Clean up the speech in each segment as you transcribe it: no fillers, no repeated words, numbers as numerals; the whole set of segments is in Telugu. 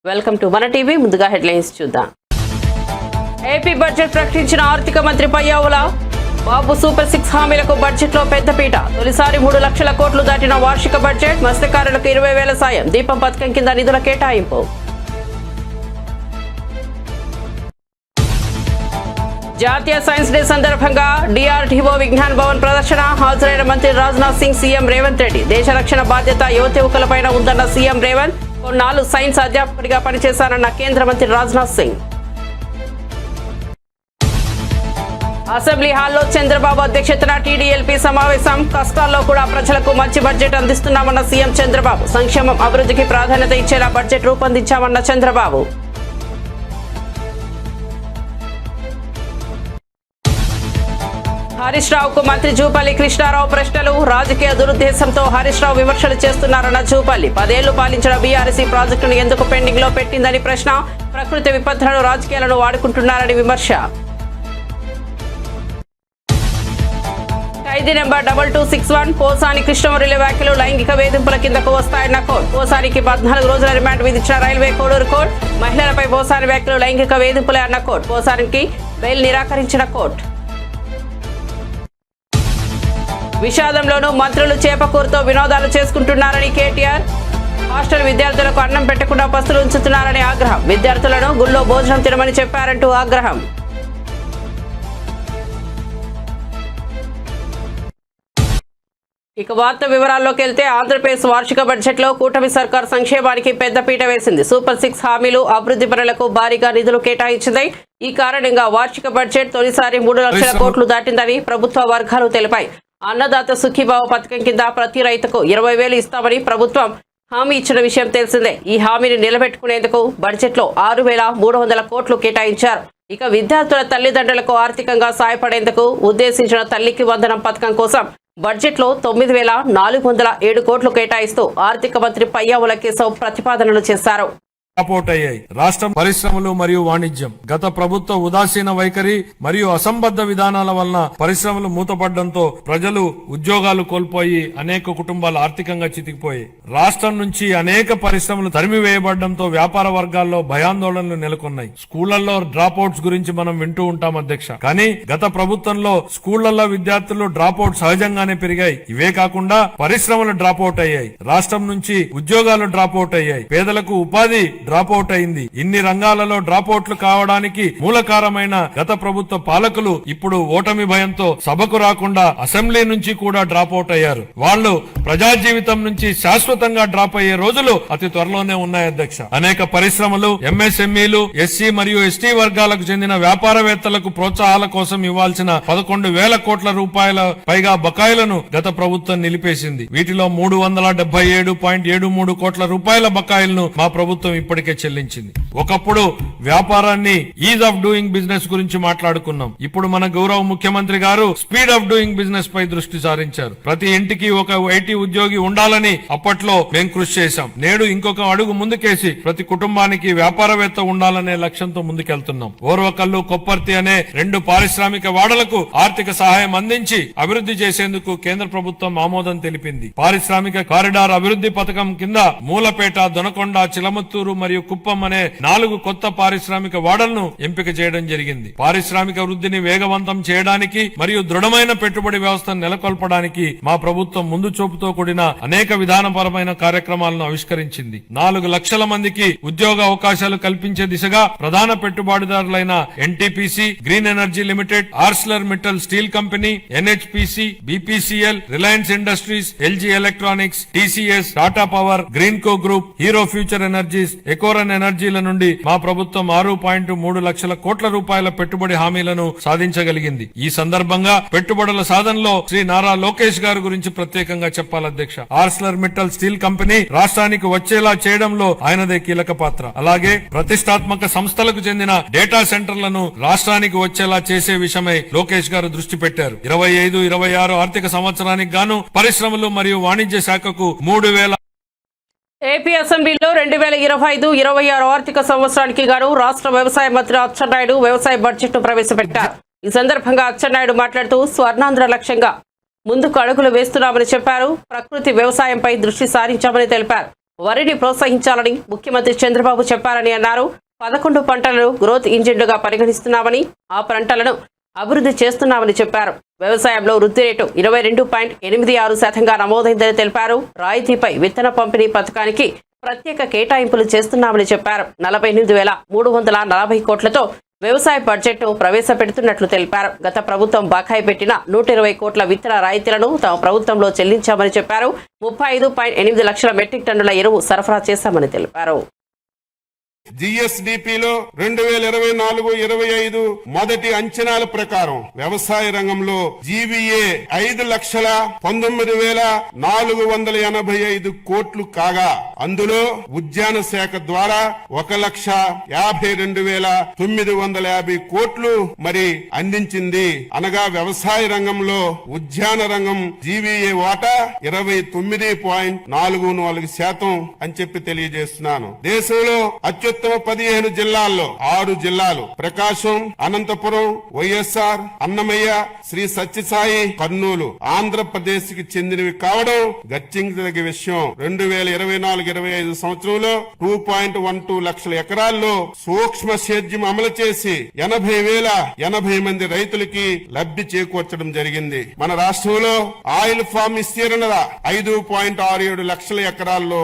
వెల్కమ్ టు మన టీవీ. ముందుగా హెడ్లైన్స్ చూద్దాం. ఏపీ బడ్జెట్ ప్రకటించిన ఆర్థిక మంత్రి పయ్యావుల బాబు సూపర్ 6 హామీలకు బడ్జెట్లో పెద్దపీట. తొలిసారి 3 లక్షల కోట్లు దాటిన వార్షిక బడ్జెట్. మత్స్యకారులకు 20,000 సాయం. దీపం పథకం కింద నిధుల కేటాయింపు. జాతీయ సైన్స్ డే సందర్భంగా డిఆర్డీఓ విజ్ఞాన్ భవన్ ప్రదర్శన. హాజరైన మంత్రి రాజ్నాథ్ సింగ్, సీఎం రేవంత్ రెడ్డి. దేశ రక్షణ బాధ్యత యువకులపైన ఉందన్న సీఎం రేవంత్. కొన్నాళ్లు సైన్స్ అధ్యాపకుడిగా పనిచేశారన్న కేంద్ర మంత్రి రాజ్నాథ్ సింగ్. అసెంబ్లీ హాల్లో చంద్రబాబు అధ్యక్షతన టీడీఎల్పీ సమావేశం. కష్టాల్లో కూడా ప్రజలకు మంచి బడ్జెట్ అందిస్తున్నామన్న సీఎం చంద్రబాబు. సంక్షేమం అభివృద్ధికి ప్రాధాన్యత ఇచ్చేలా బడ్జెట్ రూపొందించామన్న చంద్రబాబు. హరీష్ రావుకు మంత్రి జూపల్లి కృష్ణారావు ప్రశ్నలు. రాజకీయ దురుద్దేశంతో హరీష్ రావు విమర్శలు చేస్తున్నారన్న జూపల్లి. 10 ఏళ్లు పాలించిన బీఆర్ఎస్ ప్రాజెక్టును ఎందుకు పెండింగ్ లో పెట్టిందని ప్రశ్న. ప్రకృతి విపత్తులను రాజకీయాలను వాడుకుంటున్నారని విమర్శ. ఖైదీ నెంబర్ 2261 పోసాని కృష్ణమురళి వ్యాఖ్యలు లైంగిక వేధింపుల కిందకు వస్తాయన్న కోర్టు. పోసానికి 14 రోజుల రిమాండ్ విధించిన రైల్వే కోడూరు కోర్టు. మహిళలపై పోసాని వ్యాఖ్యలు లైంగిక వేధింపులే అన్న కోర్టు. పోసానికి బెయిల్ నిరాకరించిన కోర్టు. విషాదంలోనూ మంత్రులు చేపకూరుతో వినోదాలు చేసుకుంటున్నారని కేటీఆర్. హాస్టల్ విద్యార్థులకు అన్నం పెట్టకుండా పస్తులు ఉంచుతున్నారని ఆగ్రహం. విద్యార్థులను గుళ్ళో భోజనం తినమని చెప్పారంటూ ఆగ్రహం. ఇక వార్త వివరాల్లోకి వెళ్తే ఆంధ్రప్రదేశ్ వార్షిక బడ్జెట్లో కూటమి సర్కార్ సంక్షేమానికి పెద్దపీట వేసింది. సూపర్ 6 హామీలు, అభివృద్ధి పనులకు భారీగా నిధులు కేటాయించింది. ఈ కారణంగా వార్షిక బడ్జెట్ తొలిసారి 3 లక్షల కోట్లు దాటిందని ప్రభుత్వ వర్గాలు తెలిపాయి. అన్నదాత సుఖీభావ పథకం కింద ప్రతి రైతుకు 20,000 ఇస్తామని ప్రభుత్వం హామీ ఇచ్చిన విషయం తెలిసిందే. ఈ హామీని నిలబెట్టుకునేందుకు బడ్జెట్లో 6,300 కోట్లు కేటాయించారు. ఇక విద్యార్థుల తల్లిదండ్రులకు ఆర్థికంగా సాయపడేందుకు ఉద్దేశించిన తల్లికి వందనం పథకం కోసం బడ్జెట్లో 9,407 కోట్లు కేటాయిస్తూ ఆర్థిక మంత్రి పయ్యావుల కేశవ్ ప్రతిపాదనలు చేశారు. అయ్యాయి. రాష్ట్ర పరిశ్రమలు మరియు వాణిజ్యం గత ప్రభుత్వ ఉదాసీన వైఖరి మరియు అసంబద్ధ విధానాల వలన పరిశ్రమలు మూతపడడంతో ప్రజలు ఉద్యోగాలు కోల్పోయి అనేక కుటుంబాలు ఆర్థికంగా చితికిపోయాయి. రాష్ట్రం నుంచి అనేక పరిశ్రమలు తరిమివేయబడడంతో వ్యాపార వర్గాల్లో భయాందోళనలు నెలకొన్నాయి. స్కూళ్లలో డ్రాప్ అవుట్స్ గురించి మనం వింటూ ఉంటాం అధ్యక్ష. కానీ గత ప్రభుత్వంలో స్కూళ్లలో విద్యార్థులు డ్రాప్ అవుట్ సహజంగానే పెరిగాయి. ఇవే కాకుండా పరిశ్రమలు డ్రాప్ అవుట్ అయ్యాయి. రాష్ట్రం నుంచి ఉద్యోగాలు డ్రాప్ అవుట్ అయ్యాయి. పేదలకు ఉపాధి డ్రాప్ అవుట్ అయింది. ఇన్ని రంగాలలో డ్రాప్ అవుట్లు కావడానికి మూలకారమైన గత ప్రభుత్వ పాలకులు ఇప్పుడు ఓటమి భయంతో సభకు రాకుండా అసెంబ్లీ నుంచి కూడా డ్రాప్ అవుట్ అయ్యారు. వాళ్ళు ప్రజా జీవితం నుంచి శాశ్వతంగా డ్రాప్ అయ్యే రోజులు అతి త్వరలోనే ఉన్నాయి అధ్యక్ష. అనేక పరిశ్రమలు, ఎంఎస్ఎంఈలు, ఎస్సీ మరియు ఎస్టీ వర్గాలకు చెందిన వ్యాపారవేత్తలకు ప్రోత్సాహాల కోసం ఇవ్వాల్సిన 11,000 కోట్ల రూపాయల పైగా బకాయిలను గత ప్రభుత్వం నిలిపేసింది. వీటిలో 377.73 కోట్ల రూపాయల బకాయిలను మా ప్రభుత్వం ఇప్పటికే చెల్లించింది. ఒకప్పుడు వ్యాపారాన్ని ఈజ్ ఆఫ్ డూయింగ్ బిజినెస్ గురించి మాట్లాడుకున్నాం. ఇప్పుడు మన గౌరవ ముఖ్యమంత్రి గారు స్పీడ్ ఆఫ్ డూయింగ్ బిజినెస్ పై దృష్టి సారించారు. ప్రతి ఇంటికి ఒక ఐటీ ఉద్యోగి ఉండాలని అప్పట్లో మేము కృషి చేశాం. నేడు ఇంకొక అడుగు ముందుకేసి ప్రతి కుటుంబానికి వ్యాపారవేత్త ఉండాలనే లక్ష్యంతో ముందుకెళ్తున్నాం. ఓర్వకల్లు, కొప్పర్తి అనే 2 పారిశ్రామిక వాడలకు ఆర్థిక సహాయం అందించి అభివృద్ధి చేసేందుకు కేంద్ర ప్రభుత్వం ఆమోదం తెలిపింది. పారిశ్రామిక కారిడార్ అభివృద్ధి పథకం కింద మూలపేట, దొనకొండ, చిలమత్తూరు మరియు కుప్పం అనే 4 కొత్త పారిశ్రామిక వాడలను ఎంపిక చేయడం జరిగింది. పారిశ్రామిక వృద్ధిని వేగవంతం చేయడానికి మరియు దృఢమైన పెట్టుబడి వ్యవస్థను నెలకొల్పడానికి మా ప్రభుత్వం ముందు చూపుతో కూడిన అనేక విధానపరమైన కార్యక్రమాలను ఆవిష్కరించింది. 4 లక్షల మందికి ఉద్యోగ అవకాశాలు కల్పించే దిశగా ప్రధాన పెట్టుబడిదారులైన NTPC, green energy limited, Arcelor Mittal steel company, NHPC, BPCL, Reliance industries, LG electronics, TCS, Tata power, Greenko group, Hero future energies, ఎకోరన్ ఎనర్జీల నుండి మా ప్రభుత్వం 6.3 లక్షల కోట్ల రూపాయల పెట్టుబడి హామీలను సాధించగలిగింది. ఈ సందర్భంగా పెట్టుబడుల సాధనలో శ్రీ నారా లోకేష్ గారి గురించి ప్రత్యేకంగా చెప్పాలి అధ్యక్ష. ఆర్సిలర్ మిట్టల్ స్టీల్ కంపెనీ రాష్ట్రానికి వచ్చేలా చేయడంలో ఆయనదే కీలక పాత్ర. అలాగే ప్రతిష్టాత్మక సంస్థలకు చెందిన డేటా సెంటర్లను రాష్ట్రానికి వచ్చేలా చేసే విషయమై లోకేష్ గారు దృష్టి పెట్టారు. 25-26 ఆర్థిక సంవత్సరానికి గాను పరిశ్రమలు మరియు వాణిజ్య శాఖకు 3,000 ఏపీ అసెంబ్లీలో 2025-26 ఆర్థిక సంవత్సరానికి గాను రాష్ట్ర వ్యవసాయ మంత్రి అచ్చెన్నాయుడు వ్యవసాయ బడ్జెట్ ను ప్రవేశపెట్టారు. ఈ సందర్భంగా అచ్చెన్నాయుడు మాట్లాడుతూ స్వర్ణాంధ్ర లక్ష్యంగా ముందుకు అడుగులు వేస్తున్నామని చెప్పారు. ప్రకృతి వ్యవసాయంపై దృష్టి సారించామని తెలిపారు. వరిని ప్రోత్సహించాలని ముఖ్యమంత్రి చంద్రబాబు చెప్పారని అన్నారు. 11 పంటలను గ్రోత్ ఇంజిన్లుగా పరిగణిస్తున్నామని, ఆ పంటలను అభివృద్ధి చేస్తున్నామని చెప్పారు. వ్యవసాయంలో వృద్ధి రేటు 22.86%గా నమోదైందని తెలిపారు. రాయితీపై విత్తన పంపిణీ పథకానికి ప్రత్యేక కేటాయింపులు చేస్తున్నామని చెప్పారు. 48,340 కోట్లతో వ్యవసాయ బడ్జెట్ను ప్రవేశపెడుతున్నట్లు తెలిపారు. గత ప్రభుత్వం బకాయి పెట్టిన 120 కోట్ల విత్తన రాయితీలను తమ ప్రభుత్వంలో చెల్లించామని చెప్పారు. 35.8 లక్షల మెట్రిక్ టన్నుల ఎరువు సరఫరా చేశామని తెలిపారు. జిఎస్డిపిలో 2024-25 మొదటి అంచనాల ప్రకారం వ్యవసాయ రంగంలో జీవీఏ 5,19,485 కోట్లు కాగా అందులో ఉద్యాన శాఖ ద్వారా 1,52,950 కోట్లు మరి అందించింది. అనగా వ్యవసాయ రంగంలో ఉద్యాన రంగం జీవీఏ వాటా 29.44% అని చెప్పి తెలియజేస్తున్నాను. దేశంలో అత్యుత్తమ 15 జిల్లాల్లో 6 జిల్లాలు ప్రకాశం, అనంతపురం, వైఎస్ఆర్, అన్నమయ్య, శ్రీ సత్యసాయి, కర్నూలు ఆంధ్రప్రదేశ్ కి చెందినవి కావడం గర్తించదగ్గ విషయం. 2024-25 సంవత్సరంలో 2.12 లక్షల ఎకరాల్లో సూక్ష్మ సేద్యం అమలు చేసి 80,080 మంది రైతులకి లబ్ధి చేకూర్చడం జరిగింది. మన రాష్ట్రంలో ఆయిల్ ఫామ్ విస్తీర్ణత 5.67 లక్షల ఎకరాల్లో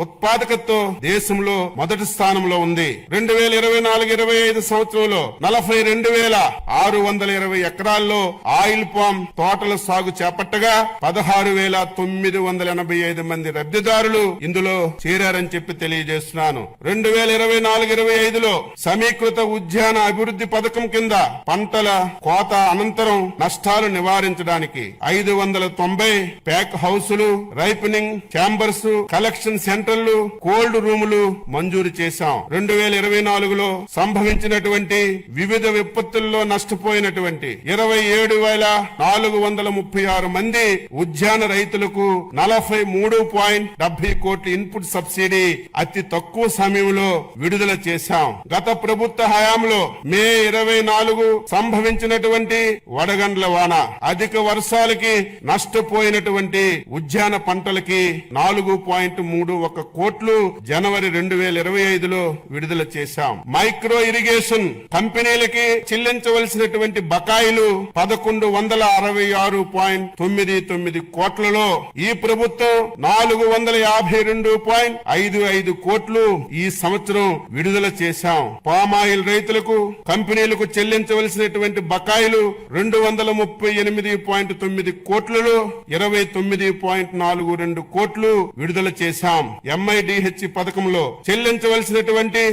ఉత్పాదకతతో దేశంలో మొదటి స్థానంలో ఉంది. 2024-25 సంవత్సరంలో 42,620 ఎకరాల్లో ఆయిల్ పామ్ తోటల సాగు చేపట్టగా 16,985 మంది లబ్ధిదారులు ఇందులో చేరారని చెప్పి తెలియజేస్తున్నాను. 2024-25లో సమీకృత ఉద్యాన అభివృద్ధి పథకం కింద పంటల కోత అనంతరం నష్టాలు నివారించడానికి 590 ప్యాక్ హౌసులు, రైపనింగ్ ఛాంబర్స్, కలెక్షన్ సెంటర్లు, కోల్డ్ రూములు మంజూరు చేశాం. 2024లో సంభవించినటువంటి వివిధ విపత్తుల్లో నష్టపోయినటువంటి 27,436 మంది ఉద్యాన రైతులకు 43.70 కోట్ల ఇన్పుట్ సబ్సిడీ అతి తక్కువ సమయంలో విడుదల చేశాం. గత ప్రభుత్వ హయాంలో మే 24 సంభవించినటువంటి వడగండ్ల వాన, అధిక వర్షాలకి నష్టపోయినటువంటి ఉద్యాన పంటలకి 4.31 కోట్లు జనవరి 2025లో విడుదల చేశాం. మైక్రో ఇరిగేషన్ కంపెనీలకి చెల్లించవలసినటువంటి బకాయిలు 1,166.99 కోట్లలో ఈ ప్రభుత్వం 452.55 కోట్లు ఈ సంవత్సరం విడుదల చేశాం. పామాయిల్ రైతులకు కంపెనీలకు చెల్లించవలసినటువంటి బకాయిలు 238.9 కోట్లలో 29.42 కోట్లు విడుదల చేశాం. MIDH పథకంలో చెల్లించవలసినటువంటి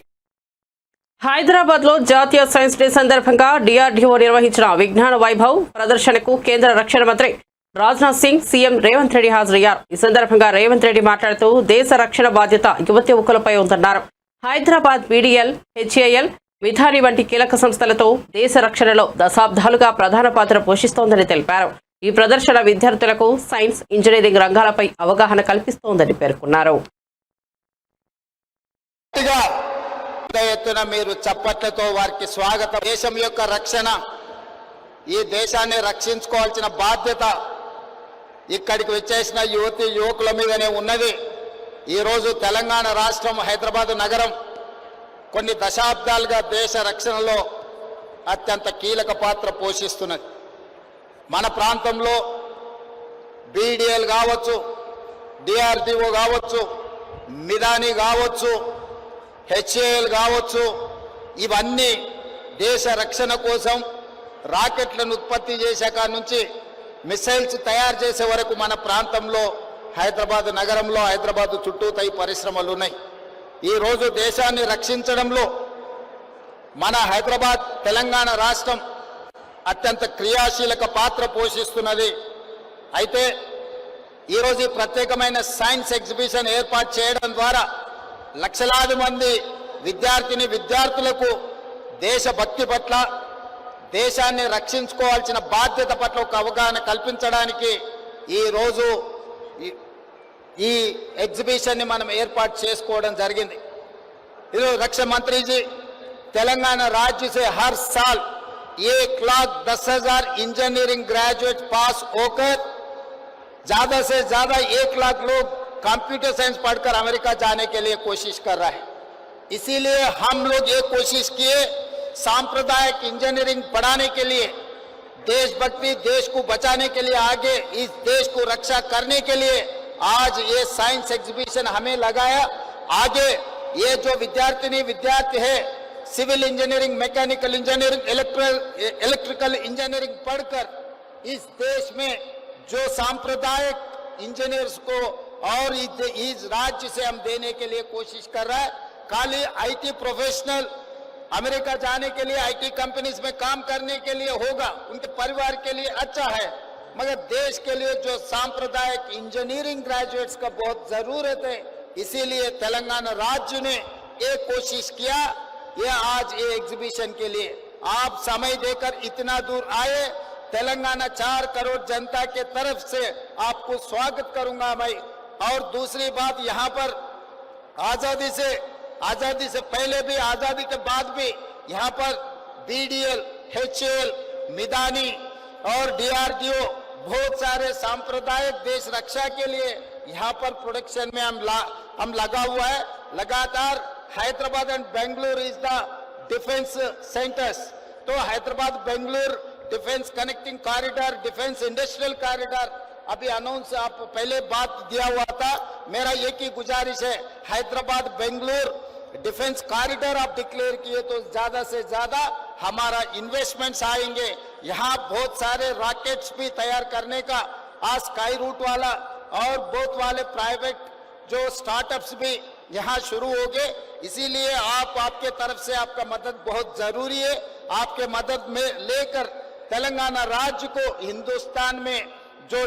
హైదరాబాద్ లో జాతీయ సైన్స్ డే సందర్భంగా DRDO నిర్వహించిన విజ్ఞాన వైభవ్ ప్రదర్శనకు కేంద్ర రక్షణ మంత్రి రాజ్నాథ్ సింగ్, సీఎం రేవంత్ రెడ్డి హాజరయ్యారు. ఈ సందర్భంగా రేవంత్ రెడ్డి మాట్లాడుతూ దేశ రక్షణ బాధ్యత యువతి యువకులపై ఉందన్నారు. హైదరాబాద్ BDL, HAL, మిథాని వంటి కీలక సంస్థలతో దేశ రక్షణలో దశాబ్దాలుగా ప్రధాన పాత్ర పోషిస్తోందని తెలిపారు. ఈ ప్రదర్శన విద్యార్థులకు సైన్స్, ఇంజనీరింగ్ రంగాలపై అవగాహన కల్పిస్తోందని పేర్కొన్నారు. ఎత్తున మీరు చప్పట్లతో వారికి స్వాగతం. దేశం యొక్క రక్షణ, ఈ దేశాన్ని రక్షించుకోవాల్సిన బాధ్యత ఇక్కడికి వచ్చేసిన యువతి యువకుల మీదనే ఉన్నది. ఈరోజు తెలంగాణ రాష్ట్రం, హైదరాబాద్ నగరం కొన్ని దశాబ్దాలుగా దేశ రక్షణలో అత్యంత కీలక పాత్ర పోషిస్తున్నది. మన ప్రాంతంలో BDL కావచ్చు, DRDO కావచ్చు, మిథాని కావచ్చు, HAL కావచ్చు, ఇవన్నీ దేశ రక్షణ కోసం రాకెట్లను ఉత్పత్తి చేసే కాడి నుంచి మిసైల్స్ తయారు చేసే వరకు మన ప్రాంతంలో హైదరాబాద్ నగరంలో, హైదరాబాద్ చుట్టూతా ఈ పరిశ్రమలు ఉన్నాయి. ఈరోజు దేశాన్ని రక్షించడంలో మన హైదరాబాద్, తెలంగాణ రాష్ట్రం అత్యంత క్రియాశీలక పాత్ర పోషిస్తున్నది. అయితే ఈరోజు ఈ ప్రత్యేకమైన సైన్స్ ఎగ్జిబిషన్ ఏర్పాటు చేయడం ద్వారా లక్షలాది మంది విద్యార్థులకు దేశభక్తి పట్ల, దేశాన్ని రక్షించుకోవాల్సిన బాధ్యత పట్ల ఒక అవగాహన కల్పించడానికి ఈరోజు ఈ ఎగ్జిబిషన్ని మనం ఏర్పాటు చేసుకోవడం జరిగింది. ఈరోజు రక్షణ మంత్రి जी तेलंगाना राज्य से हर साल 1,10,000 इंजीनियरिंग ग्रेजुएट पास होकर ज्यादा से ज्यादा 1 लाख लोग कंप्यूटर साइंस पढ़कर अमेरिका जाने के लिए कोशिश कर रहा है। इसीलिए हम लोग ये कोशिश किए सांप्रदायिक इंजीनियरिंग पढ़ाने के लिए, देशभक्ति, देश को बचाने के लिए, आगे इस देश को रक्षा करने के लिए आज ये साइंस एग्जीबिशन हमें लगाया। आगे ये जो विद्यार्थी है civil engineering, mechanical engineering, electrical engineering पढ़कर इस देश में जो सांप्रदायिक इंजीनियर्स को और इस राज्य से हम देने के लिए कोशिश कर रहा है। खाली आईटी प्रोफेशनल अमेरिका जाने के लिए, आईटी कंपनीज में काम करने के लिए होगा, उनके परिवार के लिए अच्छा है, मगर देश के लिए जो सांप्रदायिक इंजीनियरिंग ग्रेजुएट्स का बहुत जरूरत है। इसीलिए तेलंगाना राज्य ने एक कोशिश किया, ये आज ये एग्जीबिशन के लिए आप समय देकर इतना दूर आए, तेलंगाना 4 करोड़ जनता के तरफ से आपको स्वागत करूंगा मैं। और दूसरी बात, यहाँ पर आजादी से पहले भी, आजादी के बाद भी यहाँ पर बीडीएल, एचएएल, मिदानी और डीआरडीओ बहुत सारे सांप्रदायिक देश रक्षा के लिए यहाँ पर प्रोडक्शन में हम लगा हुआ है। लगातार Hyderabad and Bengaluru is the defence centres, तो Hyderabad Bengaluru defence connecting corridor, defence industrial corridor अभी अनाउंस आप पहले बात दिया हुआ था। मेरा एक ही गुजारिश है, हैदराबाद बेंगलुरु डिफेंस कॉरिडोर आप डिक्लेयर किए तो ज्यादा से ज्यादा हमारा इन्वेस्टमेंट्स आएंगे। यहाँ बहुत सारे रॉकेट्स भी तैयार करने का आज स्काई रूट वाला और बहुत वाले प्राइवेट जो स्टार्टअप्स भी यहाँ शुरू हो गए। इसीलिए आपके तरफ से आपका मदद बहुत जरूरी है। आपके मदद में लेकर तेलंगाना राज्य को हिंदुस्तान में जो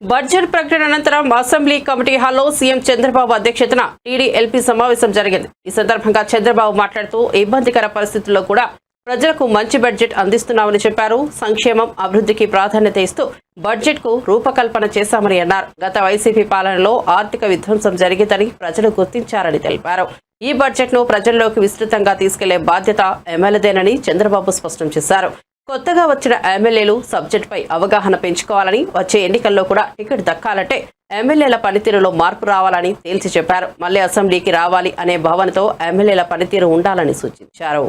బడ్జెట్ ప్రకటన అనంతరం అసెంబ్లీ కమిటీ హాల్లో సీఎం చంద్రబాబు అధ్యక్షతన టీడీఎల్పీ సమావేశం జరిగింది. ఈ సందర్భంగా చంద్రబాబు మాట్లాడుతూ ఇబ్బందికర పరిస్థితుల్లో కూడా ప్రజలకు మంచి బడ్జెట్ అందిస్తున్నామని చెప్పారు. సంక్షేమం, అభివృద్ధికి ప్రాధాన్యత ఇస్తూ బడ్జెట్ కు రూపకల్పన చేశామని అన్నారు. గత వైసీపీ పాలనలో ఆర్థిక విధ్వంసం జరిగిందని ప్రజలు గుర్తించారని తెలిపారు. ఈ బడ్జెట్ ను ప్రజల్లోకి విస్తృతంగా తీసుకెళ్లే బాధ్యత ఎమ్మెల్యేదేనని చంద్రబాబు స్పష్టం చేశారు. కొత్తగా వచ్చిన ఎమ్మెల్యేలు సబ్జెక్టుపై అవగాహన పెంచుకోవాలని, వచ్చే ఎన్నికల్లో కూడా టికెట్ దక్కాలంటే ఎమ్మెల్యేల పనితీరులో మార్పు రావాలని తేల్చి చెప్పారు. మళ్లీ అసెంబ్లీకి రావాలి అనే భావనతో ఎమ్మెల్యేల పనితీరు ఉండాలని సూచించారు.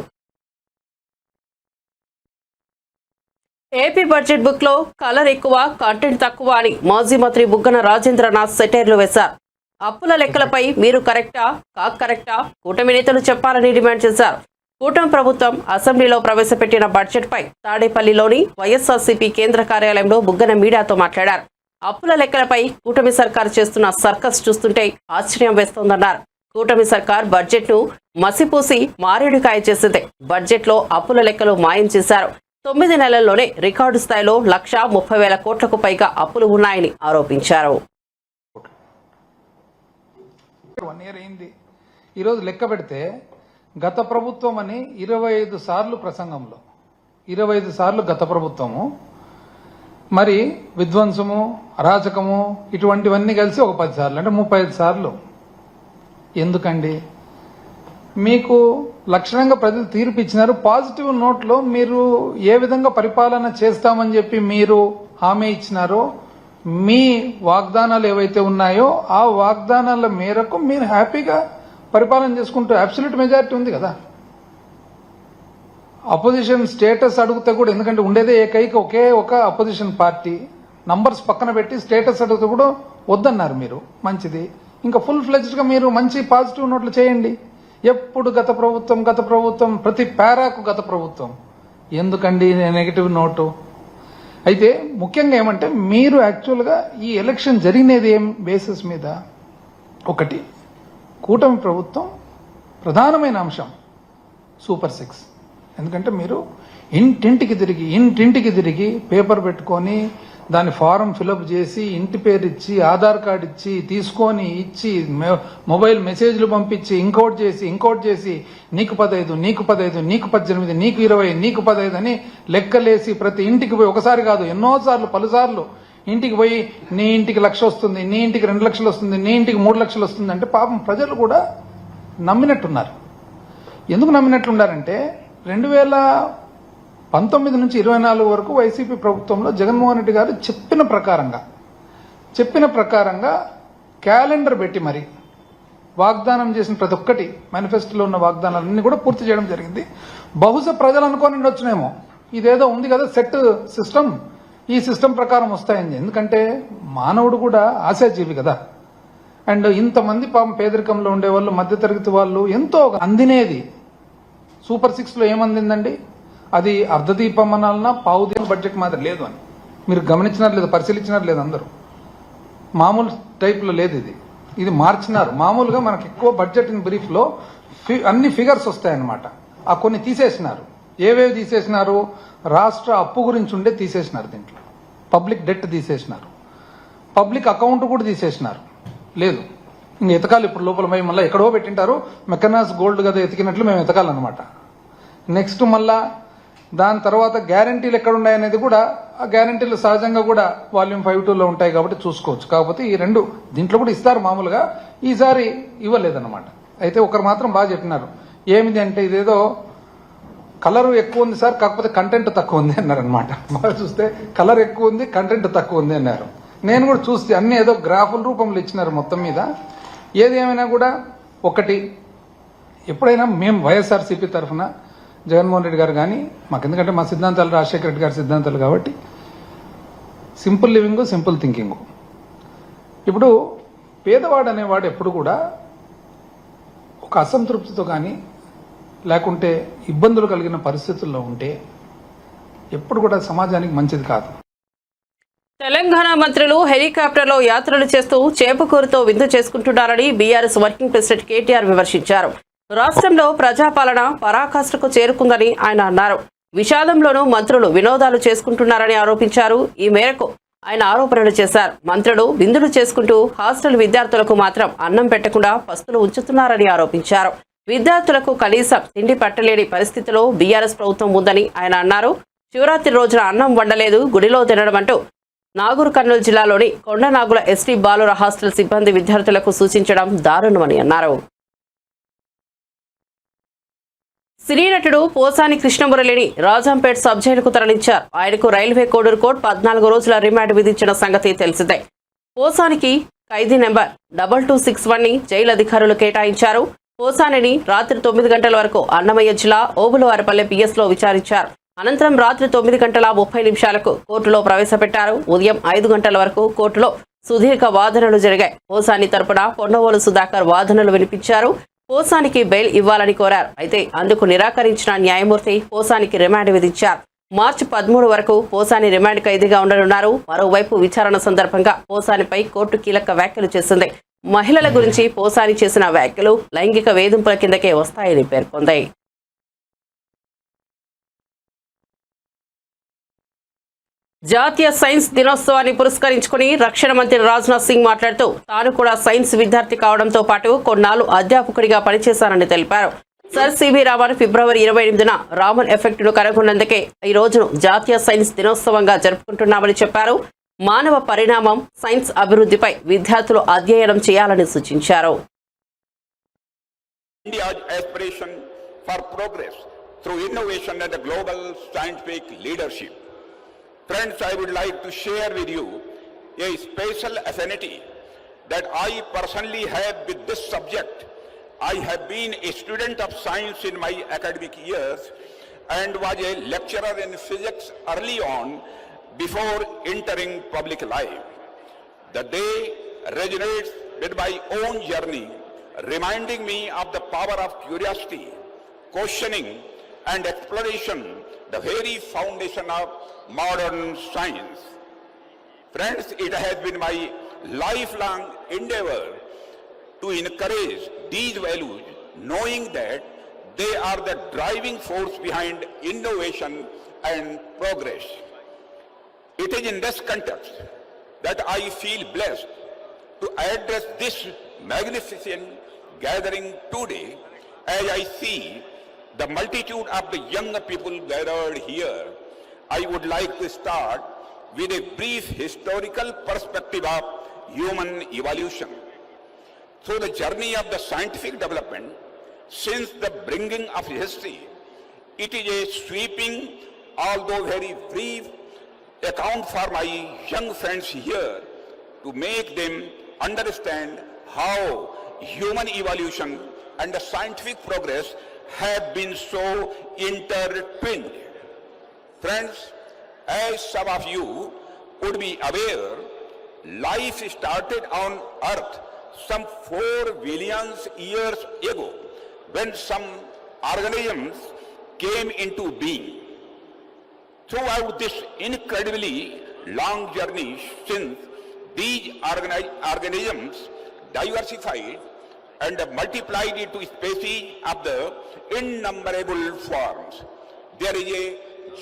ఏపీ బడ్జెట్ బుక్ లో కలర్ ఎక్కువ, కంటెంట్ తక్కువ అని మాజీ మంత్రి బుగ్గన రాజేంద్రనాథ్ సెటైర్లు వేశారు. అప్పుల లెక్కలపై మీరు కరెక్టా, కాక్ కరెక్టా, కూటమి నేతలు చెప్పాలని డిమాండ్ చేశారు. కూటమి ప్రభుత్వం అసెంబ్లీలో ప్రవేశపెట్టిన బడ్జెట్ పై తాడేపల్లిలోని వైఎస్ఆర్సీపీ కేంద్ర కార్యాలయంలో బుగ్గన మీడియాతో మాట్లాడారు. అప్పుల లెక్కలపై కూటమి సర్కార్ చేస్తున్న సర్కస్ చూస్తుంటే ఆశ్చర్యం వేస్తోందన్నారు. కూటమి సర్కార్ బడ్జెట్ ను మసిపూసి మారేడుకాయ చేసింది. బడ్జెట్ లో అప్పుల లెక్కలు మాయం చేశారు. 9 నెలల్లోనే రికార్డు స్థాయిలో 1,30,000 కోట్లకు పైగా అప్పులు ఉన్నాయని ఆరోపించారు. ఈరోజు లెక్క పెడితే గత ప్రభుత్వం అని 25 సార్లు ప్రసంగంలో 25 సార్లు గత ప్రభుత్వము, మరి విధ్వంసము, అరాచకము ఇటువంటివన్నీ కలిసి ఒక 10 సార్లు, అంటే 35 సార్లు. ఎందుకండి? మీకు లక్షణంగా ప్రజలు తీర్పు ఇచ్చినారు. పాజిటివ్ నోట్లో మీరు ఏ విధంగా పరిపాలన చేస్తామని చెప్పి మీరు హామీ ఇచ్చినారో, మీ వాగ్దానాలు ఏవైతే ఉన్నాయో ఆ వాగ్దానాల మేరకు మీరు హ్యాపీగా పరిపాలన చేసుకుంటూ అబ్సల్యూట్ మెజారిటీ ఉంది కదా. అపోజిషన్ స్టేటస్ అడిగితే కూడా, ఎందుకంటే ఉండేదే ఒకే ఒక అపోజిషన్ పార్టీ, నంబర్స్ పక్కన పెట్టి స్టేటస్ అడిగితే కూడా వద్దన్నారు మీరు. మంచిది, ఇంకా ఫుల్ ఫ్లెజ్డ్ గా మీరు మంచి పాజిటివ్ నోట్లు చేయండి. ఎప్పుడు గత ప్రభుత్వం, ప్రతి పారాకు గత ప్రభుత్వం. ఎందుకండి నెగటివ్ నోటు? అయితే ముఖ్యంగా ఏమంటే, మీరు యాక్చువల్గా ఈ ఎలక్షన్ జరిగినది ఏం బేసిస్ మీద? ఒకటి, కూటమి ప్రభుత్వం ప్రధానమైన అంశం సూపర్ 6. ఎందుకంటే మీరు ఇంటింటికి తిరిగి పేపర్ పెట్టుకొని దాని ఫారం ఫిలప్ చేసి ఇంటి పేరు ఇచ్చి ఆధార్ కార్డు ఇచ్చి తీసుకొని ఇచ్చి మొబైల్ మెసేజ్లు పంపించి ఇంకోటి చేసి నీకు 15, నీకు 18, నీకు 18, నీకు 20, నీకు 15 అని లెక్కలేసి ప్రతి ఇంటికి పోయి, ఒకసారి కాదు ఎన్నోసార్లు, పలుసార్లు ఇంటికి పోయి నీ ఇంటికి 1,00,000 వస్తుంది, నీ ఇంటికి 2 లక్షలు వస్తుంది, నీ ఇంటికి 3 లక్షలు వస్తుంది అంటే పాపం ప్రజలు కూడా నమ్మినట్టున్నారు. ఎందుకు నమ్మినట్లున్నారంటే 2019 నుంచి 24 వరకు వైసీపీ ప్రభుత్వంలో జగన్మోహన్ రెడ్డి గారు చెప్పిన ప్రకారంగా క్యాలెండర్ పెట్టి మరి వాగ్దానం చేసిన ప్రతి ఒక్కటి మేనిఫెస్టోలో ఉన్న వాగ్దానాలన్నీ కూడా పూర్తి చేయడం జరిగింది. బహుశా ప్రజలు అనుకొని ఉండొచ్చునేమో ఇదేదో ఉంది కదా సెట్ సిస్టమ్, ఈ సిస్టమ్ ప్రకారం వస్తాయని. ఎందుకంటే మానవుడు కూడా ఆశాజీవి కదా. అండ్ ఇంతమంది పాపం పేదరికంలో ఉండేవాళ్ళు, మధ్యతరగతి వాళ్ళు ఎంతో అందినేది సూపర్ 6లో ఏమందిందండి? అది అర్ధదీపం అనాలన్నా పావుదీపం బడ్జెట్ మాత్రం లేదు అని మీరు గమనించినారు లేదు, పరిశీలించినారు లేదు? అందరూ మామూలు టైప్లో లేదు ఇది మార్చినారు. మామూలుగా మనకి ఎక్కువ బడ్జెట్ ఇన్ బ్రీఫ్లో అన్ని ఫిగర్స్ వస్తాయన్నమాట. ఆ కొన్ని తీసేసినారు. ఏవేవి తీసేసినారు? రాష్ట్ర అప్పు గురించి ఉండే తీసేసినారు, దీంట్లో పబ్లిక్ డెట్ తీసేసినారు, పబ్లిక్ అకౌంట్ కూడా తీసేసినారు. లేదు ఇంక ఎతకాలి ఇప్పుడు లోపల మళ్ళీ ఎక్కడో పెట్టింటారు. మెకనాస్ గోల్డ్ కదా ఎతికినట్లు మేము ఎతకాలన్నమాట. నెక్స్ట్ మళ్ళా దాని తర్వాత గ్యారంటీలు ఎక్కడ ఉన్నాయనేది కూడా, ఆ గ్యారంటీలు సహజంగా కూడా వాల్యూమ్ 5.2లో ఉంటాయి కాబట్టి చూసుకోవచ్చు. కాకపోతే ఈ రెండు దీంట్లో కూడా ఇస్తారు మామూలుగా, ఈసారి ఇవ్వలేదన్నమాట. అయితే ఒకరు మాత్రం బాగా చెప్పినారు. ఏమిది అంటే ఇదేదో కలర్ ఎక్కువ ఉంది సార్, కాకపోతే కంటెంట్ తక్కువ ఉంది అన్నారు అనమాట. బాగా చూస్తే కలర్ ఎక్కువ ఉంది, కంటెంట్ తక్కువ ఉంది అన్నారు. నేను కూడా చూస్తే అన్ని ఏదో గ్రాఫుల రూపంలో ఇచ్చినారు మొత్తం మీద. ఏది ఏమైనా కూడా ఒకటి, ఎప్పుడైనా మేము వైఎస్ఆర్సీపీ తరఫున జగన్మోహన్ రెడ్డి గారు కానీ మాకు, ఎందుకంటే మా సిద్ధాంతాలు రాజశేఖర రెడ్డి గారి సిద్ధాంతాలు కాబట్టి సింపుల్ లివింగ్, సింపుల్ థింకింగ్. ఇప్పుడు పేదవాడు అనేవాడు ఎప్పుడు కూడా ఒక అసంతృప్తితో కానీ లేకుంటే ఇబ్బందులు కలిగిన పరిస్థితుల్లో ఉంటే ఎప్పుడు కూడా సమాజానికి మంచిది కాదు. తెలంగాణ మంత్రులు హెలికాప్టర్లో యాత్రలు చేస్తూ చేపకూరుతో విందు చేసుకుంటున్నారని బీఆర్ఎస్ వర్కింగ్ ప్రెసిడెంట్ కేటీఆర్ విమర్శించారు. రాష్ట్రంలో ప్రజాపాలన పరాకాష్ఠకు చేరుకుందని ఆయన అన్నారు. విషాదంలోనూ మంత్రులు వినోదాలు చేసుకుంటున్నారని ఆరోపించారు. ఈ మేరకు ఆయన ఆరోపణలు చేశారు. మంత్రులు విందులు చేసుకుంటూ హాస్టల్ విద్యార్థులకు మాత్రం అన్నం పెట్టకుండా పస్తులు ఉంచుతున్నారని ఆరోపించారు. విద్యార్థులకు కనీసం తిండి పట్టలేని పరిస్థితిలో బీఆర్ఎస్ ప్రభుత్వం ఉందని ఆయన అన్నారు. శివరాత్రి రోజున అన్నం వండలేదు, గుడిలో తినడం అంటూ నాగూర్ కర్నూలు జిల్లాలోని కొండనాగుల ఎస్టీ బాలుర హాస్టల్ సిబ్బంది విద్యార్థులకు సూచించడం దారుణమని అన్నారు. సినీ నటుడు పోసాని కృష్ణమురళిని రాజంపేట్ సబ్ జైలుకు తరలించారు. ఆయనకు రైల్వే కోడూరు కోర్టు 14 రోజుల రిమాండ్ విధించిన సంగతి తెలిసిందే. పోసానికి ఖైదీ నెంబర్ 2261ని జైలు అధికారులు కేటాయించారు. పోసానిని రాత్రి 9 గంటల వరకు అన్నమయ్య జిల్లా ఓబులవారిపల్లె పిఎస్లో విచారించారు. అనంతరం రాత్రి 9:30 కోర్టులో ప్రవేశపెట్టారు. ఉదయం 5 గంటల వరకు కోర్టులో సుదీర్ఘ వాదనలు జరిగాయి. పోసాని తరపున పొన్నవోలు సుధాకర్ వాదనలు వినిపించారు. పోసానికి బెయిల్ ఇవ్వాలని కోరారు. అయితే అందుకు నిరాకరించిన న్యాయమూర్తి పోసానికి రిమాండ్ విధించారు. మార్చి 13 వరకు పోసాని రిమాండ్ ఖైదీగా ఉండనున్నారు. మరోవైపు విచారణ సందర్భంగా పోసానిపై కోర్టు కీలక వ్యాఖ్యలు చేసింది. మహిళల గురించి పోసాని చేసిన వ్యాఖ్యలు లైంగిక వేధింపుల కిందకే వస్తాయని పేర్కొంది. జాతీయ సైన్స్ దినోత్సవాన్ని పురస్కరించుకుని రక్షణ మంత్రి రాజ్నాథ్ సింగ్ మాట్లాడుతూ తాను కూడా సైన్స్ విద్యార్థి కావడంతో పాటు కొన్నాళ్ళు అధ్యాపకుడిగా పనిచేశానని తెలిపారు. సర్ సివి రామన్ ఫిబ్రవరి 28న రామన్ ఎఫెక్ట్ ను కనుగొన్నందుకే ఈ రోజును జాతీయ సైన్స్ దినోత్సవంగా జరుపుకుంటున్నామని చెప్పారు. మానవ పరిణామం, సైన్స్ అభివృద్ధిపై విద్యార్థులు అధ్యయనం చేయాలని సూచించారు. India's aspiration for progress through innovation and the global scientific leadership. Friends, I would like to share with you a special affinity that I personally have with this subject. I have been a student of science in my academic years and was a lecturer in physics early on before entering public life. The day resonates with my own journey, reminding me of the power of curiosity, questioning and exploration, the very foundation of modern science. Friends, it has been my lifelong endeavor to encourage these values, knowing that they are the driving force behind innovation and progress. It is in this context that I feel blessed to address this magnificent gathering today. As I see the multitude of the young people gathered here, I would like to start with a brief historical perspective of human evolution. Through the journey of the scientific development since the bringing of history, it is a sweeping, although very brief, account for my young friends here to make them understand how human evolution and the scientific progress have been so intertwined. Friends, as some of you would be aware, life started on Earth some 4 billion years ago when some organisms came into being. Throughout this incredibly long journey since, these organisms diversified and multiplied into species of the innumerable forms. There is a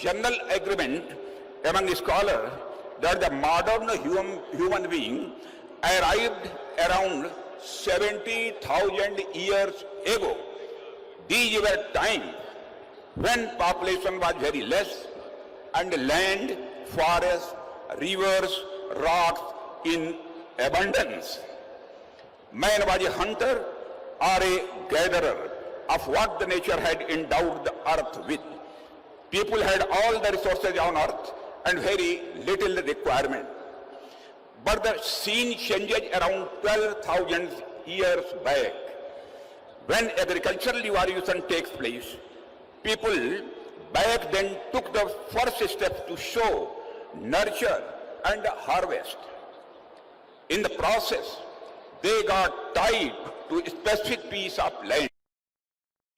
general agreement among scholars that the modern human being arrived around 70,000 years ago. These were times when population was very less and land, forests, rivers, rocks in abundance. Man was a hunter or a gatherer of what the nature had endowed the earth with. People had all the resources on earth and very little requirement. But the scene changes around 12,000 years back. When agricultural revolution takes place, people back then took the first step to sow, nurture, and harvest. In the process, they got tied to a specific piece of land.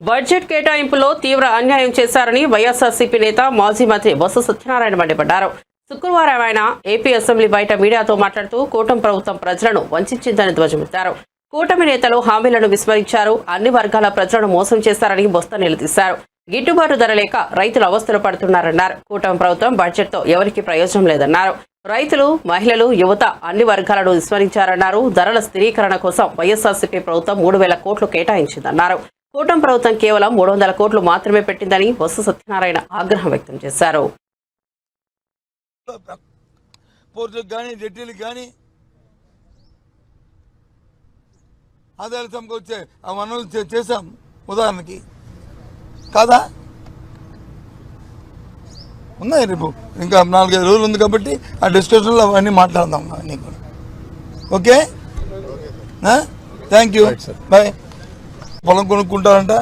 Budget కేటాయింపులో తీవ్ర అన్యాయం చేశారని వైఎస్ఆర్సీపీ నేత మాజీ మంత్రి బొత్స సత్యనారాయణ మండిపడ్డారు. శుక్రవారం ఆయన ఏపీ అసెంబ్లీ బయట మీడియాతో మాట్లాడుతూ కూటమి ప్రభుత్వం ప్రజలను వంచిందని ధ్వజమెత్తారు. కూటమి నేతలు హామీలను విస్మరించారు, అన్ని వర్గాల ప్రజలను మోసం చేశారని బొత్స నిలదీశారు. గిట్టుబాటు ధర లేక రైతులు అవస్థలు పడుతున్నారన్నారు. కూటమి ప్రభుత్వం బడ్జెట్తో ఎవరికీ ప్రయోజనం లేదన్నారు. రైతులు, మహిళలు, యువత అన్ని వర్గాలను విస్మరించారన్నారు. ధరల స్థిరీకరణ కోసం వైఎస్ఆర్సీపీ ప్రభుత్వం 3,000 కోట్లు కేటాయించిందన్నారు. కూటమి ప్రభుత్వం కేవలం 300 కోట్లు మాత్రమే పెట్టిందని బొత్స సత్యనారాయణ ఆగ్రహం వ్యక్తం చేశారు. పోర్టులకు కానీ జెట్టీలకు కానీ ఆదాయాలు సమకూర్చే ఆ వనరులు చేశాం ఉదాహరణకి కాదా? ఉన్నాయి. రేపు ఇంకా 4-5 రోజులు ఉంది కాబట్టి ఆ డిస్కషన్లో అవన్నీ మాట్లాడదాం అవన్నీ కూడా. Okay, thank you, bye. పొలం కొనుక్కుంటారంట,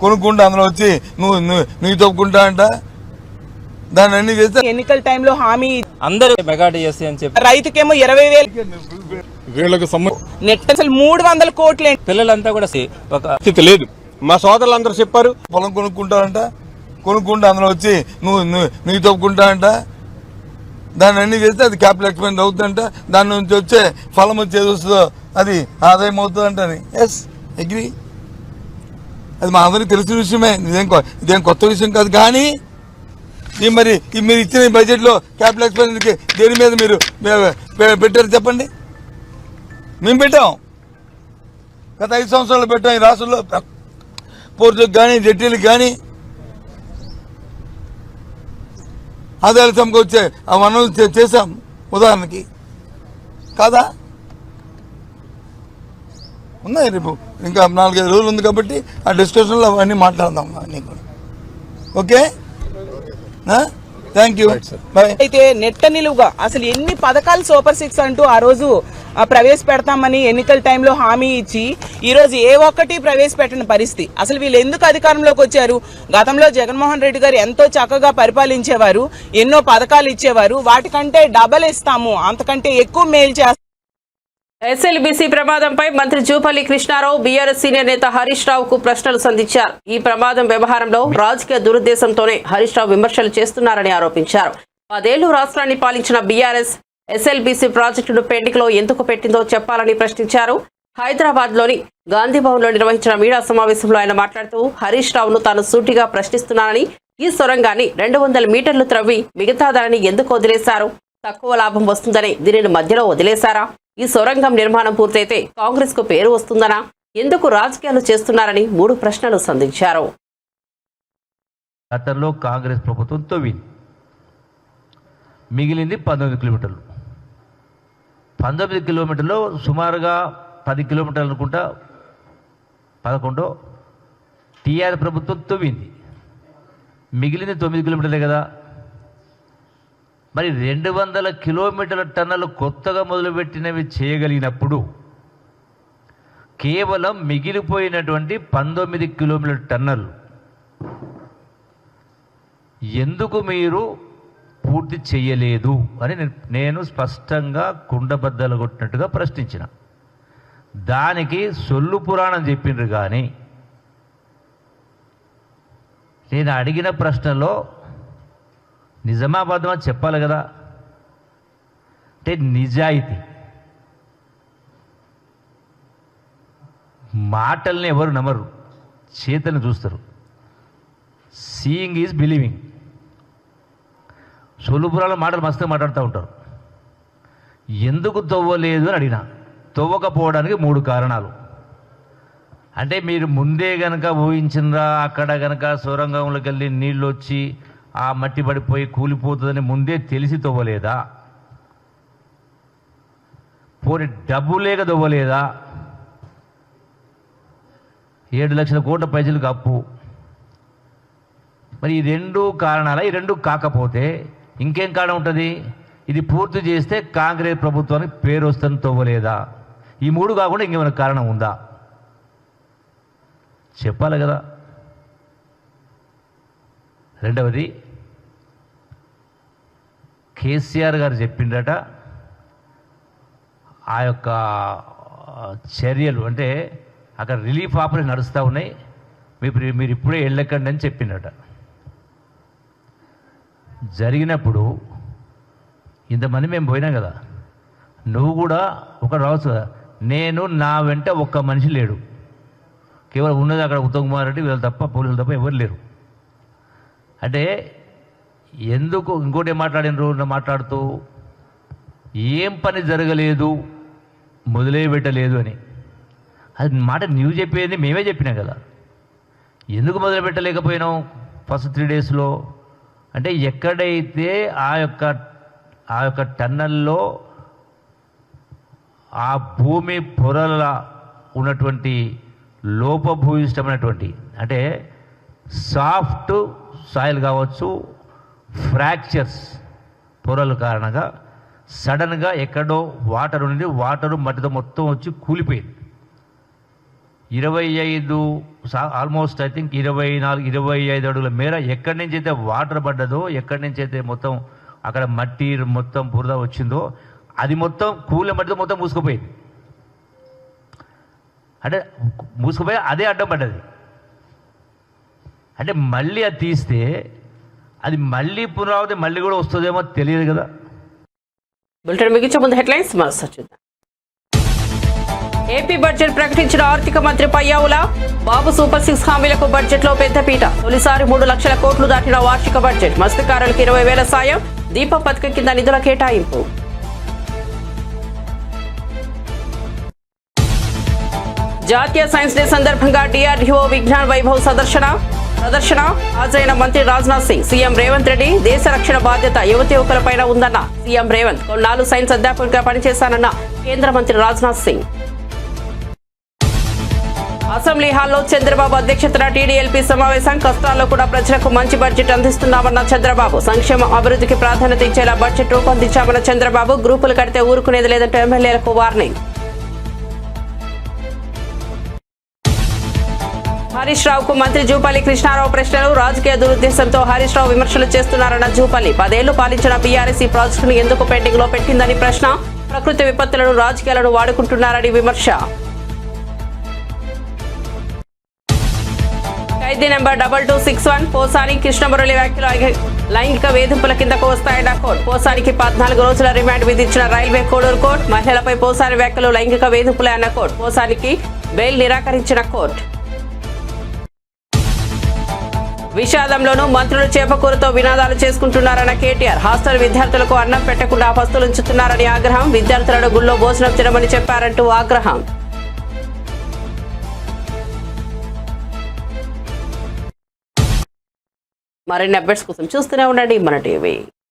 కొనుక్కుంటా అందులో వచ్చి నువ్వు తప్పుకుంటారంట. దాన్ని అన్ని చేస్తే ఎన్నికల టైంలో హామీ అందరూ మెగా డిఎస్సీ అని చెప్పి రైతుకేమో 20,000 నెట్ అసలు 300 కోట్లు. పిల్లలంతా కూడా ఒక స్థితి లేదు. మా సోదరులందరూ చెప్పారు పొలం కొనుక్కుంటారంట, కొనుక్కుంటా అందులో వచ్చి నువ్వు తప్పుకుంటారంట. దాన్ని అన్ని చేస్తే అది క్యాపిటల్ ఎక్స్పెండ్ అవుతుందంట. దాని నుంచి వచ్చే ఫలం వచ్చేది వస్తుందో అది ఆదాయం అవుతుందంట. Yes, agree. అది మా అందరికీ తెలిసిన విషయమే, ఇదేం కొత్త విషయం కాదు. కానీ మరి మీరు ఇచ్చిన బడ్జెట్లో క్యాపిటల్ ఎక్స్పెండిచర్కి దేని మీద మీరు పెట్టారు చెప్పండి? మేము పెట్టాం, గత 5 సంవత్సరాలు పెట్టాం. ఈ రాష్ట్రంలో పోర్టులకు కానీ జెట్టీలకు కానీ ఆదాయాలు సమకూర్చే ఆ వనరులు చేశాం ఉదాహరణకి కాదా? ఉన్నాయి. రేపు ఇంకా 4-5 రోజులు ఉంది కాబట్టి ఆ డిస్కషన్లో అవన్నీ మాట్లాడదాం అవన్నీ కూడా. Okay, thank you, bye. అయితే నెట్ట నిలువుగా అసలు ఎన్ని పథకాలు సూపర్ 6 అంటూ ఆ రోజు ప్రవేశపెడతామని ఎన్నికల టైంలో హామీ ఇచ్చి ఈ రోజు ఏ ఒక్కటి ప్రవేశపెట్టిన పరిస్థితి. అసలు వీళ్ళు ఎందుకు అధికారంలోకి వచ్చారు? గతంలో జగన్మోహన్ రెడ్డి గారు ఎంతో చక్కగా పరిపాలించేవారు, ఎన్నో పథకాలు ఇచ్చేవారు. వాటికంటే డబల్ ఇస్తాము, అంతకంటే ఎక్కువ మేలు చేస్తాము. ఎస్ఎల్బీసీ ప్రమాదంపై మంత్రి జూపల్లి కృష్ణారావు బీఆర్ఎస్ సీనియర్ నేత హరీష్ రావుకు ప్రశ్నలు సంధించారు. ఈ ప్రమాదం వ్యవహారంలో రాజకీయ దురుద్దేశంతోనే హరీష్ రావు విమర్శలు చేస్తున్నారని ఆరోపించారు. 10 ఏళ్లు రాష్ట్రాన్ని పాలించిన బీఆర్ఎస్ ఎస్ఎల్బీసీ ప్రాజెక్టును పెండింగ్లో ఎందుకు పెట్టిందో చెప్పాలని ప్రశ్నించారు. హైదరాబాద్ లోని గాంధీ భవన్ లో నిర్వహించిన మీడియా సమావేశంలో ఆయన మాట్లాడుతూ హరీష్ రావును తాను సూటిగా ప్రశ్నిస్తున్నానని, ఈ సొరంగాన్ని 200 మీటర్లు త్రవ్వి మిగతా దానిని ఎందుకు వదిలేశారు? తక్కువ లాభం వస్తుందని దీనిని మధ్యలో వదిలేశారా? ఈ సొరంగం నిర్మాణం పూర్తయితే కాంగ్రెస్ కు పేరు వస్తుందనా? ఎందుకు రాజకీయాలు చేస్తున్నారని 3 ప్రశ్నలు సంధించారు. గతంలో కాంగ్రెస్ ప్రభుత్వం తవ్వింది, మిగిలింది 19 కిలోమీటర్లు. 19 కిలోమీటర్లో సుమారుగా 10 కిలోమీటర్లు అనుకుంటా 11 టీఆర్ ప్రభుత్వం తవ్వింది, మిగిలింది 9 కిలోమీటర్లే కదా. మరి 200 కిలోమీటర్ల టన్నలు కొత్తగా మొదలుపెట్టినవి చేయగలిగినప్పుడు కేవలం మిగిలిపోయినటువంటి 19 కిలోమీటర్ల టన్నలు ఎందుకు మీరు పూర్తి చేయలేదు అని నేను స్పష్టంగా కుండబద్దలు కొట్టినట్టుగా ప్రశ్నించిన. దానికి సొల్లు పురాణం చెప్పిండ్రు. కానీ నేను అడిగిన ప్రశ్నలో నిజామాబాద్మా చెప్పాలి కదా. అంటే నిజాయితీ, మాటల్ని ఎవరు నమ్మరు, చేతను చూస్తారు. Seeing is believing. సొల్లుపురాల మాటలు మస్తు మాట్లాడుతూ ఉంటారు. ఎందుకు తవ్వలేదు అని అడిగిన. తవ్వకపోవడానికి 3 కారణాలు. అంటే మీరు ముందే గనక ఊహించినరా, అక్కడ గనక సొరంగంలోకి వెళ్ళి నీళ్ళు వచ్చి ఆ మట్టి పడిపోయి కూలిపోతుందని ముందే తెలిసి తవ్వలేదా? పోనీ డబ్బు లేక తవ్వలేదా? 7 లక్షల కోట్ల పైసలకు అప్పు. మరి ఈ 2 కారణాల, ఈ 2 కాకపోతే ఇంకేం కారణం ఉంటుంది? ఇది పూర్తి చేస్తే కాంగ్రెస్ ప్రభుత్వానికి పేరు వస్తుంది తవ్వలేదా? ఈ 3 కాకుండా ఇంకేమైనా కారణం ఉందా? చెప్పాలి కదా. రెండవది, కేసీఆర్ గారు చెప్పిండట ఆ యొక్క చర్యలు, అంటే అక్కడ రిలీఫ్ ఆపరేషన్ నడుస్తూ ఉన్నాయి, మీరు ఇప్పుడే వెళ్ళకండి అని చెప్పిండట. జరిగినప్పుడు ఇంతమంది మేము పోయినాం కదా, నువ్వు కూడా ఒక రావచ్చు కదా. నేను నా వెంట ఒక్క మనిషి లేడు, కేవలం ఉన్నది అక్కడ ఉత్తమ్ కుమార్ రెడ్డి, వీళ్ళు తప్ప, పోలీసులు తప్ప ఎవరు లేరు. అంటే ఎందుకు ఇంకోటి మాట్లాడినరు మాట్లాడుతూ ఏం పని జరగలేదు, మొదలే పెట్టలేదు అని. అది మాట నువ్వు చెప్పేది మేమే చెప్పినాం కదా. ఎందుకు మొదలు పెట్టలేకపోయినాం ఫస్ట్ 3 డేస్లో? అంటే ఎక్కడైతే ఆ యొక్క టన్నల్లో ఆ భూమి పొరల ఉన్నటువంటి లోపభూయిష్టమైనటువంటి, అంటే సాఫ్ట్ సాయిల్ కావచ్చు, ఫ్రాక్చర్స్ పొరల కారణంగా సడన్గా ఎక్కడో వాటర్ ఉండి వాటరు మట్టితో మొత్తం వచ్చి కూలిపోయింది. 25 ఆల్మోస్ట్ ఐ థింక్ 24-25 అడుగుల మేర ఎక్కడి నుంచి అయితే వాటర్ పడ్డదో, ఎక్కడి నుంచి అయితే మొత్తం అక్కడ మట్టి మొత్తం బురద వచ్చిందో అది మొత్తం కూల మట్టితో మొత్తం మూసుకుపోయింది. అంటే మూసుకుపోయి అదే అడ్డం పడ్డది. అంటే మళ్ళీ అది తీస్తే అది మళ్ళీ పునరావృతి మళ్ళీ కూడా వస్తుందేమో తెలియదు కదా. బులెటిన్ ముగించే ముందు హెడ్లైన్స్ మరోసారి చూద్దాం. ఏపీ బడ్జెట్ ప్రకటించిన ఆర్థిక మంత్రి పయ్యావుల. బాబు సూపర్ 6 హామీలకు బడ్జెట్లో పెద్దపీట. తొలిసారి 3 లక్షల కోట్లు దాటిన వార్షిక బడ్జెట్. మత్స్యకారులకు 20,000 సాయం. దీపం పథకం కింద నిధుల కేటాయింపు. జాతీయ సైన్స్ డే సందర్భంగా DRDO విజ్ఞాన్ వైభవ్ ప్రదర్శన హాజరైన మంత్రి రాజ్నాథ్ సింగ్. సీఎం రేవంత్ రెడ్డి. దేశ రక్షణ బాధ్యత యువకులపైన ఉందన్న సీఎం రేవంత్. కొన్నాళ్ళు సైన్స్ అధ్యాపకుడిగా పనిచేశానన్న కేంద్ర మంత్రి రాజ్నాథ్ సింగ్. అసెంబ్లీ హాల్లో చంద్రబాబు అధ్యక్షతన TDLP సమావేశం. కష్టాల్లో కూడా ప్రజలకు మంచి బడ్జెట్ అందిస్తున్నామన్న చంద్రబాబు. సంక్షేమ అభివృద్ధికి ప్రాధాన్యత ఇచ్చేలా బడ్జెట్ రూపొందించామన్న చంద్రబాబు. గ్రూపులు కడితే ఊరుకునేది లేదంటే ఎమ్మెల్యేలకు వార్నింగ్. హరీష్ రావుకు మంత్రి జూపల్లి కృష్ణారావు ప్రశ్నలు. రాజకీయ దురుద్దేశంతో హరీష్ రావు విమర్శలు చేస్తున్నారన్న జూపల్లి. 10 ఏళ్లు పాలించిన BRS ఈ ప్రాజెక్టును ఎందుకు పెండింగ్ లో పెట్టిందని ప్రశ్న. ప్రకృతి విపత్తులను రాజకీయాలను వాడుకుంటున్నారని విమర్శ. ఖైదీ నెంబర్ 2261 పోసాని కృష్ణమురళి వ్యాఖ్యలు లైంగిక వేధింపుల కిందకు వస్తాయన్న కోర్టు. పోసానికి 14 రోజుల రిమాండ్ విధించిన రైల్వే కోడూరు కోర్టు. మహిళలపై పోసాని వ్యాఖ్యలు లైంగిక వేధింపులే అన్న కోర్టు. పోసానికి బెయిల్ నిరాకరించిన కోర్టు. విషాదంలోనూ మంత్రులు చేపకూరతో వినాదాలు చేసుకుంటున్నారన్న కేటీఆర్. హాస్టల్ విద్యార్థులకు అన్నం పెట్టకుండా పస్తులుంచుతున్నారని ఆగ్రహం. విద్యార్థులను గుళ్ళో భోజనం తినమని చెప్పారంటూ ఆగ్రహం. మరిన్ని అప్డేట్స్ కోసం చూస్తూనే ఉండండి మన టీవీ.